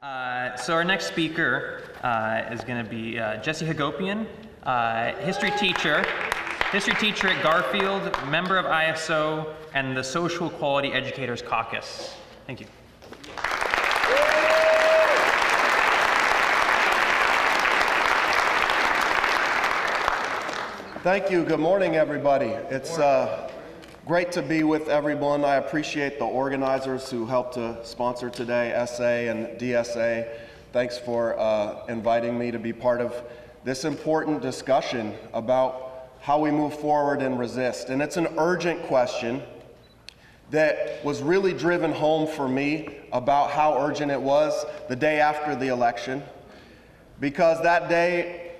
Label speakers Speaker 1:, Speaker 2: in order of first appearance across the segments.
Speaker 1: So our next speaker is going to be Jesse Hagopian, history teacher at Garfield, member of ISO, and the Social Equality Educators Caucus. Thank you.
Speaker 2: Thank you. Good morning, everybody. It's great to be with everyone. I appreciate the organizers who helped to sponsor today, SA and DSA. Thanks for inviting me to be part of this important discussion about how we move forward and resist. And it's an urgent question that was really driven home for me about how urgent it was the day after the election. Because that day,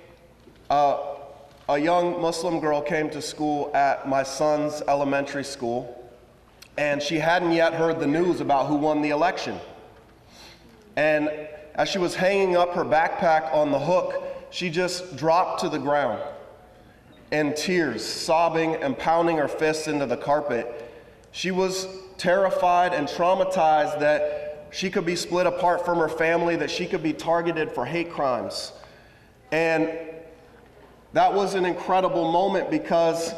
Speaker 2: a young Muslim girl came to school at my son's elementary school, and she hadn't yet heard the news about who won the election. And as she was hanging up her backpack on the hook, she just dropped to the ground in tears, sobbing and pounding her fists into the carpet. She was terrified and traumatized that she could be split apart from her family, that she could be targeted for hate crimes. And that was an incredible moment because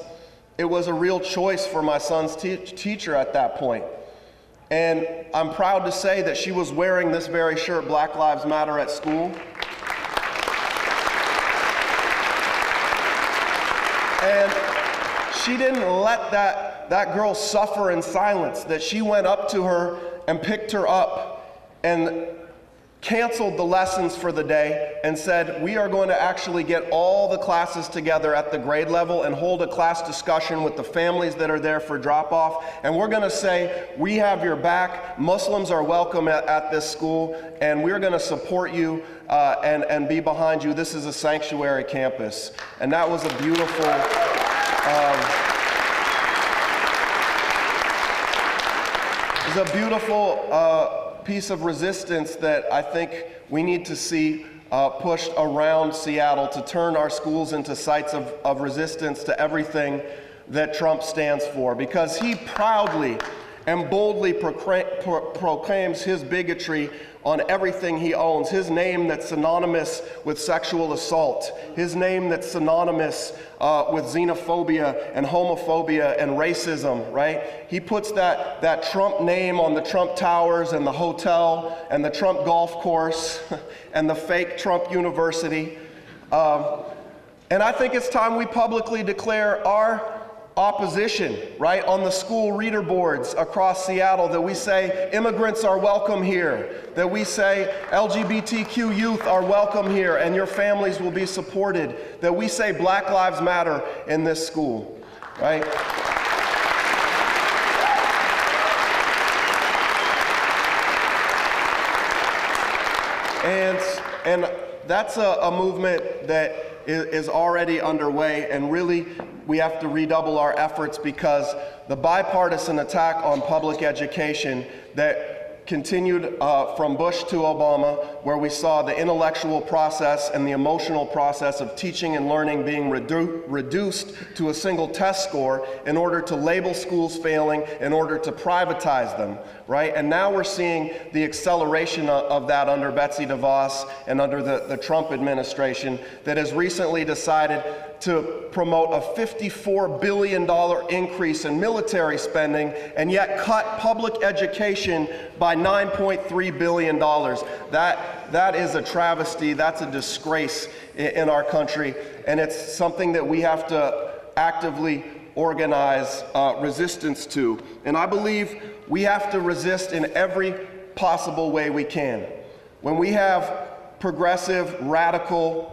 Speaker 2: it was a real choice for my son's teacher at that point. And I'm proud to say that she was wearing this very shirt, Black Lives Matter, at school. And she didn't let that girl suffer in silence, that she went up to her and picked her up and canceled the lessons for the day and said, we are going to actually get all the classes together at the grade level and hold a class discussion with the families that are there for drop-off. And we're going to say, we have your back. Muslims are welcome at this school, and we're going to support you and be behind you. This is a sanctuary campus. And that was a beautiful piece of resistance that I think we need to see pushed around Seattle to turn our schools into sites of resistance to everything that Trump stands for, because he proudly and boldly proclaims his bigotry on everything he owns. His name that's synonymous with sexual assault, his name that's synonymous with xenophobia and homophobia and racism, right? He puts that Trump name on the Trump Towers and the hotel and the Trump golf course and the fake Trump University. And I think it's time we publicly declare our opposition, right, on the school reader boards across Seattle, that we say immigrants are welcome here, that we say LGBTQ youth are welcome here and your families will be supported, that we say Black Lives Matter in this school, right? And that's a movement that is already underway, and really we have to redouble our efforts, because the bipartisan attack on public education that continued from Bush to Obama, where we saw the intellectual process and the emotional process of teaching and learning being reduced to a single test score in order to label schools failing, in order to privatize them, right? And now we're seeing the acceleration of that under Betsy DeVos and under the Trump administration, that has recently decided to promote a $54 billion increase in military spending and yet cut public education by $9.3 billion. That is a travesty. That's a disgrace in our country, and it's something that we have to actively organize resistance to. And I believe we have to resist in every possible way we can. When we have progressive, radical,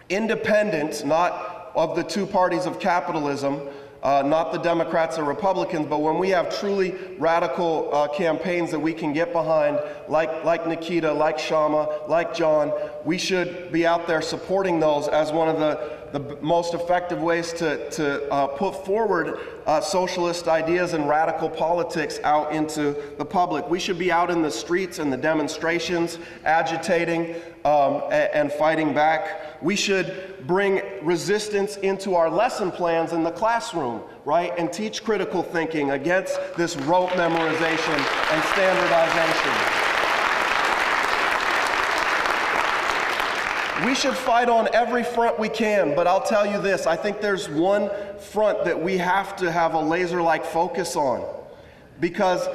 Speaker 2: independent, not of the two parties of capitalism, not the Democrats or Republicans, but when we have truly radical campaigns that we can get behind, like Nikita, like Shama, like John, we should be out there supporting those as one of the most effective ways to put forward socialist ideas and radical politics out into the public. We should be out in the streets and the demonstrations, agitating and fighting back. We should bring resistance into our lesson plans in the classroom, right? And teach critical thinking against this rote memorization and standardization. We should fight on every front we can, but I'll tell you this, I think there's one front that we have to have a laser-like focus on, because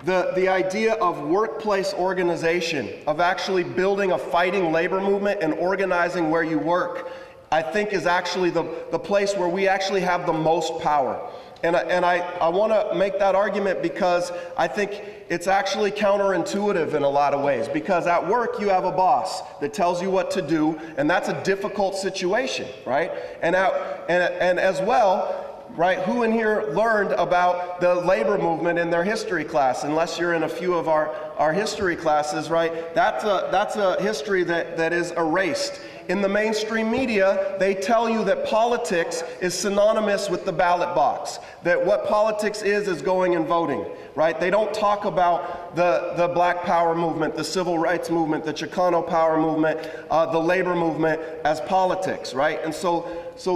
Speaker 2: the idea of workplace organization, of actually building a fighting labor movement and organizing where you work, I think is actually the place where we actually have the most power. And I want to make that argument because I think it's actually counterintuitive in a lot of ways. Because at work you have a boss that tells you what to do, and that's a difficult situation, right? And as well, right, who in here learned about the labor movement in their history class? Unless you're in a few of our history classes, right? That's a history that is erased. In the mainstream media, they tell you that politics is synonymous with the ballot box, that what politics is going and voting, right? They don't talk about the Black Power movement, the Civil Rights movement, the Chicano Power movement, the labor movement as politics, right? And so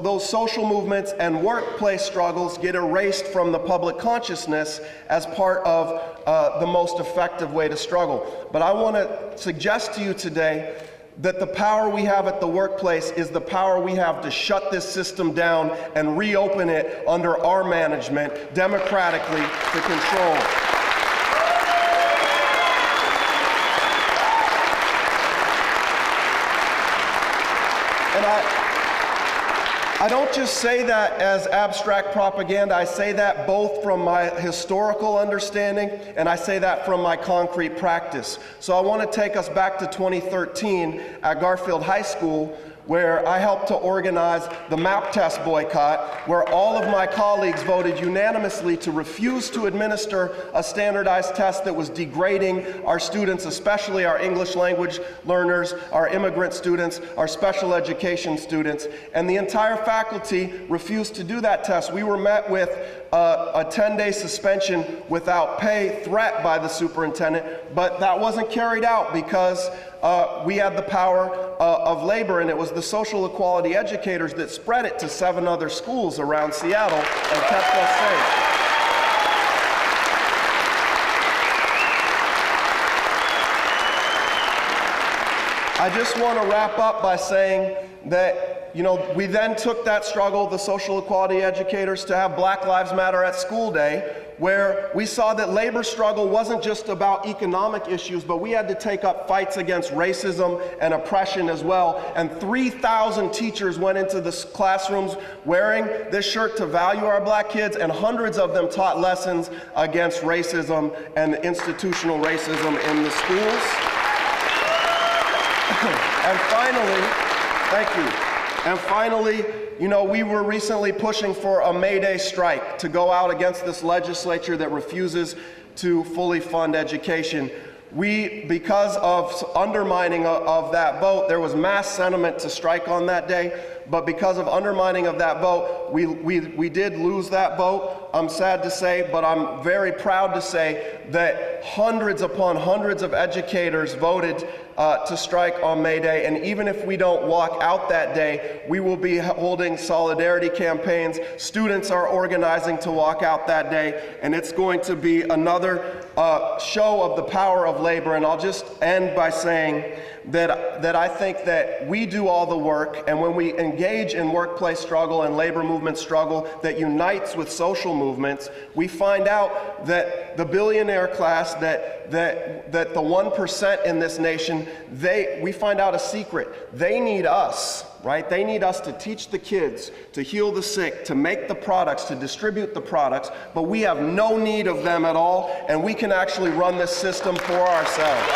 Speaker 2: those social movements and workplace struggles get erased from the public consciousness as part of the most effective way to struggle. But I want to suggest to you today that the power we have at the workplace is the power we have to shut this system down and reopen it under our management, democratically, to control. And I don't just say that as abstract propaganda. I say that both from my historical understanding and I say that from my concrete practice. So I want to take us back to 2013 at Garfield High School, where I helped to organize the map test boycott, where all of my colleagues voted unanimously to refuse to administer a standardized test that was degrading our students, especially our English language learners, our immigrant students, our special education students, and the entire faculty refused to do that test. We were met with a 10-day suspension without pay threat by the superintendent, but that wasn't carried out because we had the power of labor, and it was the social equality educators that spread it to 7 other schools around Seattle and kept us safe. I just want to wrap up by saying that, you know, we then took that struggle, the social equality educators, to have Black Lives Matter at School Day, where we saw that labor struggle wasn't just about economic issues, but we had to take up fights against racism and oppression as well. And 3,000 teachers went into the classrooms wearing this shirt to value our black kids, and hundreds of them taught lessons against racism and institutional racism in the schools. And finally, thank you. And finally, you know, we were recently pushing for a May Day strike to go out against this legislature that refuses to fully fund education. Because of undermining of that vote, there was mass sentiment to strike on that day, but because of undermining of that vote, we did lose that vote. I'm sad to say, but I'm very proud to say that hundreds upon hundreds of educators voted to strike on May Day, and even if we don't walk out that day, we will be holding solidarity campaigns. Students are organizing to walk out that day, and it's going to be another show of the power of labor. And I'll just end by saying that I think that we do all the work, and when we engage in workplace struggle and labor movement struggle that unites with social movements, we find out that the billionaire class, that the 1% in this nation, we find out a secret. They need us, right? They need us to teach the kids, to heal the sick, to make the products, to distribute the products, but we have no need of them at all, and we can actually run this system for ourselves.